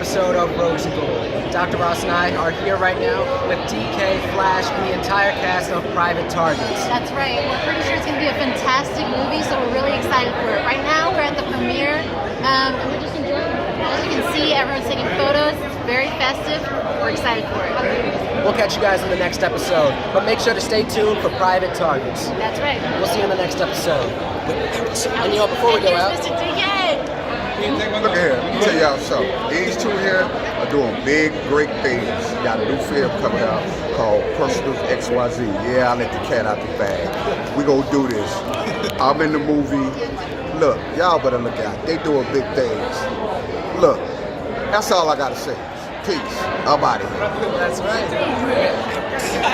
episode of Rose and Gold. Dr. Ross and I are here right now with DK, Flash, and the entire cast of Private Targets. That's right. We're pretty sure it's going to be a fantastic movie, so we're really excited for it. Right now, we're at the premiere, and we're just enjoying it. As you can see, everyone's taking photos. It's very festive. We're excited for it. We'll catch you guys in the next episode, but make sure to stay tuned for Private Targets. That's right. We'll see you in the next episode. And you know, before we go out, Mr. DK. Look at here, let me tell y'all something. These two here are doing big, great things. Got a new film coming out called Personal XYZ. Yeah, I let the cat out the bag. We gonna do this. I'm in the movie. Look, y'all better look out. They doing big things. Look, that's all I gotta say. Peace. I'm out of here. that's right.